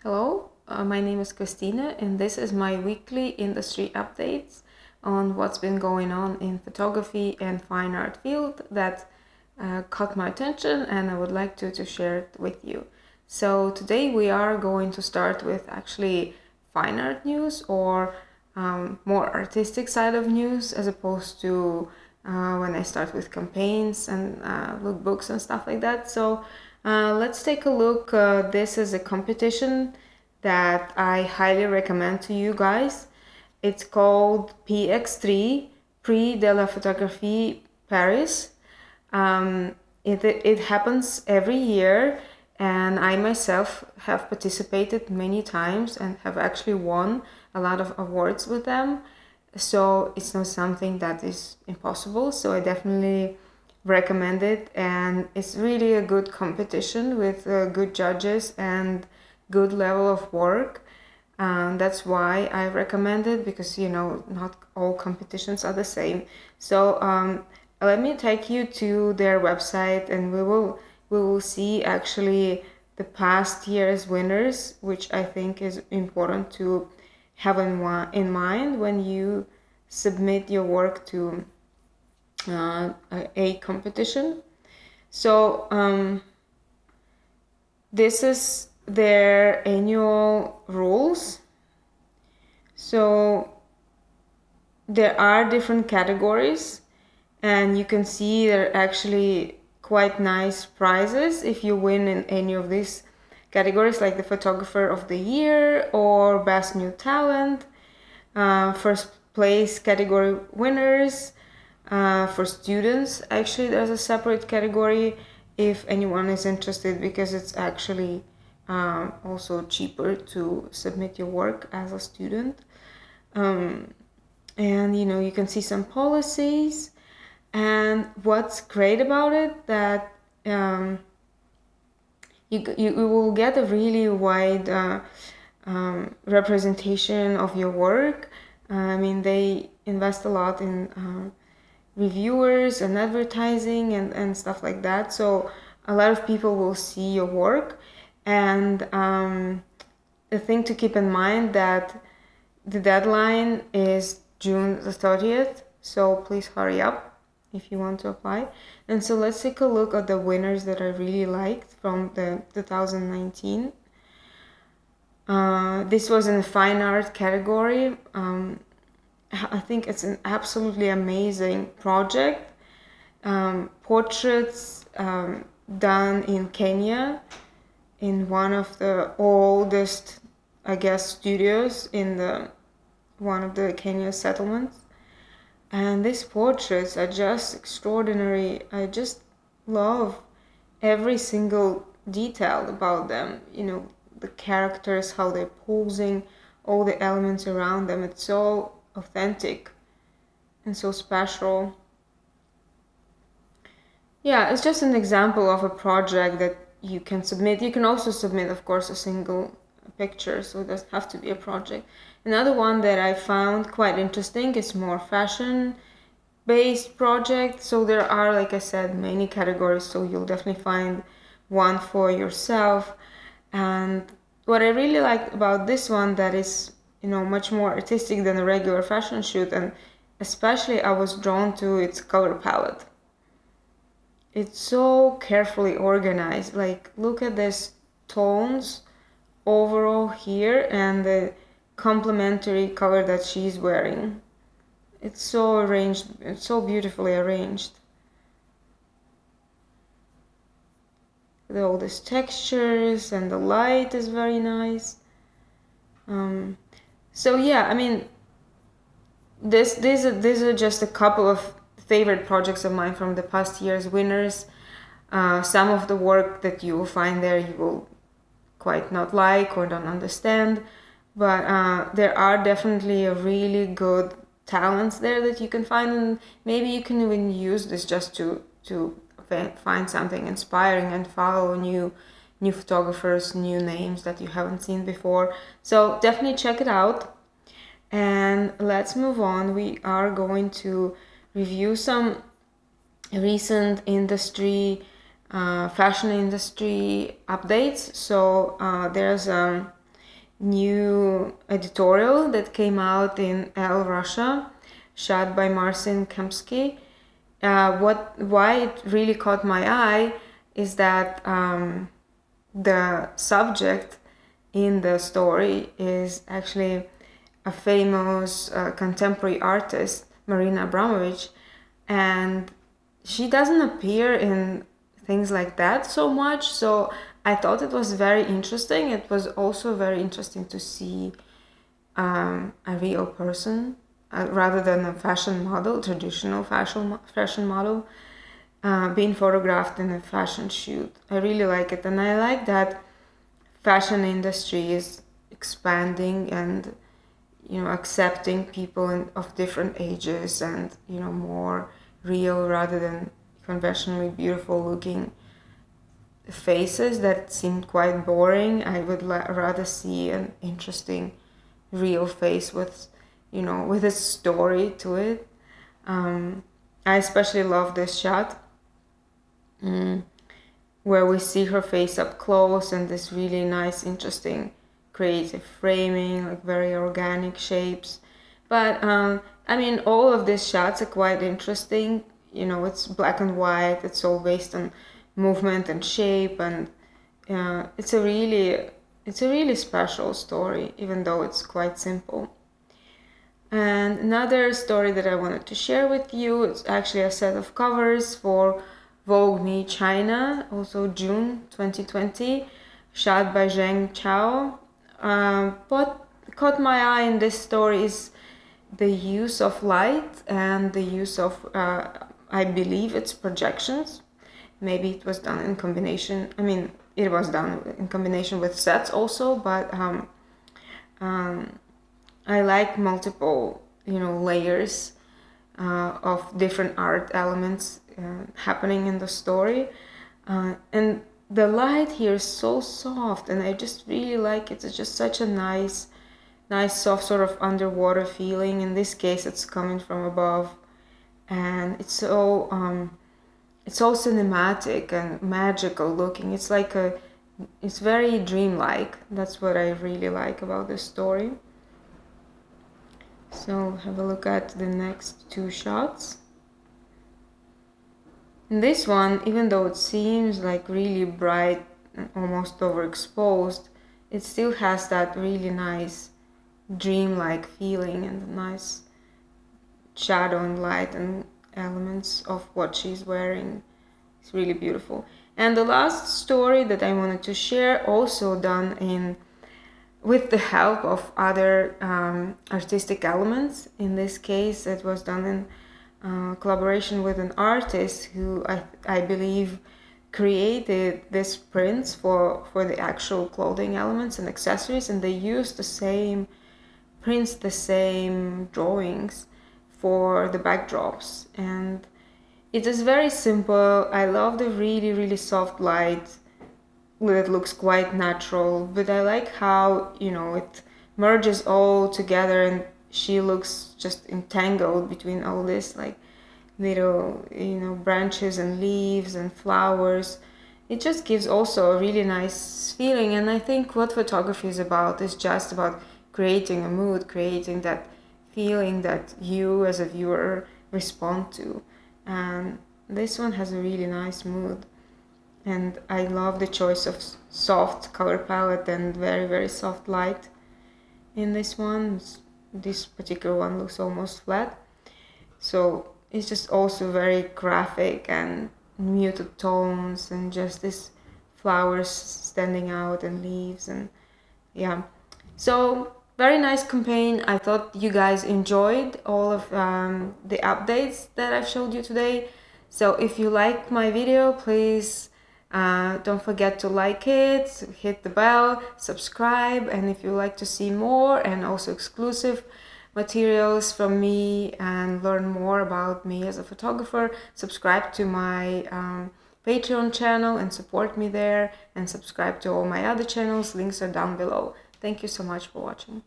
Hello, my name is Christina, and this is my weekly industry updates on what's been going on in photography and fine art field that caught my attention, and I would like to share it with you. So today we are going to start with actually fine art news or more artistic side of news as opposed to when I start with campaigns and lookbooks and stuff like that. So let's take a look. This is a competition that I highly recommend to you guys. It's called PX3, Prix de la Photographie Paris. It happens every year, and I myself have participated many times and have actually won a lot of awards with them. So it's not something that is impossible. So I definitely recommend it, and it's really a good competition with good judges and good level of work. That's why I recommend it, because not all competitions are the same. So let me take you to their website, and we will see actually the past year's winners, which I think is important to have in mind when you submit your work to a competition. So this is their annual rules. So there are different categories, and you can see there are actually quite nice prizes if you win in any of these categories, like the photographer of the year or best new talent, first place category winners. For students, actually there's a separate category if anyone is interested, because it's actually also cheaper to submit your work as a student. And you can see some policies, and what's great about it that you will get a really wide representation of your work. I mean, they invest a lot in reviewers and advertising and stuff like that, so a lot of people will see your work. And the thing to keep in mind that the deadline is June the 30th, so please hurry up if you want to apply. And so let's take a look at the winners that I really liked from the 2019. This was in the fine art category. I think it's an absolutely amazing project. Portraits done in Kenya, in one of the oldest, I guess, studios in one of the Kenya settlements. And these portraits are just extraordinary. I just love every single detail about them. The characters, how they're posing, all the elements around them. It's so authentic and so special. Yeah, it's just an example of a project that you can submit. You can also submit, of course, a single picture, so it doesn't have to be a project. Another one that I found quite interesting is more fashion-based project. So there are, like I said, many categories, so you'll definitely find one for yourself. And what I really liked about this one, that is much more artistic than a regular fashion shoot, and especially I was drawn to its color palette. It's so carefully organized. Like, look at these tones overall here and the complementary color that she's wearing. It's so arranged, it's so beautifully arranged. All these textures, and the light is very nice. So yeah, I mean, these are just a couple of favorite projects of mine from the past year's winners. Some of the work that you will find there you will quite not like or don't understand, but there are definitely a really good talents there that you can find, and maybe you can even use this just to find something inspiring and follow new photographers, new names that you haven't seen before. So definitely check it out. And let's move on. We are going to review some recent fashion industry updates. So there's new editorial that came out in Elle Russia, shot by Marcin Kempski. Why it really caught my eye is that the subject in the story is actually a famous contemporary artist, Marina Abramović, and she doesn't appear in things like that so much, so I thought it was very interesting. It was also very interesting to see a real person rather than a fashion model, traditional fashion model, being photographed in a fashion shoot. I really like it, and I like that fashion industry is expanding and accepting people of different ages and more real rather than conventionally beautiful looking faces that seemed quite boring. I would rather see an interesting real face with with a story to it. I especially love this shot where we see her face up close and this really nice, interesting, creative framing, like very organic shapes. But I mean, all of these shots are quite interesting. It's black and white. It's all based on movement and shape, and it's a really special story, even though it's quite simple. And another story that I wanted to share with you, it's actually a set of covers for Vogue Me China, also June 2020, shot by Zheng Chao. What caught my eye in this story is the use of light and the use of, I believe it's projections. Maybe it was done in combination. I mean, it was done in combination with sets also, but I like multiple, layers of different art elements happening in the story. And the light here is so soft, and I just really like it. It's just such a nice, soft sort of underwater feeling. In this case, it's coming from above, and it's so cinematic and magical looking. It's very dreamlike. That's what I really like about this story. So have a look at the next two shots. In this one, even though it seems like really bright and almost overexposed, it still has that really nice dreamlike feeling and the nice shadow and light and elements of what she's wearing. It's really beautiful. And the last story that I wanted to share, also done with the help of other artistic elements. In this case, it was done in collaboration with an artist who I believe created these prints for the actual clothing elements and accessories, and they used the same prints, the same drawings for the backdrops. And it is very simple. I love the really, really soft light. It looks quite natural, but I like how it merges all together, and she looks just entangled between all this like little branches and leaves and flowers. It just gives also a really nice feeling. And I think what photography is about is just about creating a mood, creating that feeling that you as a viewer respond to. And this one has a really nice mood. And I love the choice of soft color palette and very, very soft light in this one. This particular one looks almost flat. So it's just also very graphic and muted tones and just this flowers standing out and leaves, and yeah. So very nice campaign. I thought you guys enjoyed all of the updates that I've showed you today. So if you like my video, please don't forget to like it, hit the bell, subscribe, and if you like to see more and also exclusive materials from me and learn more about me as a photographer, subscribe to my Patreon channel and support me there, and subscribe to all my other channels. Links are down below. Thank you so much for watching.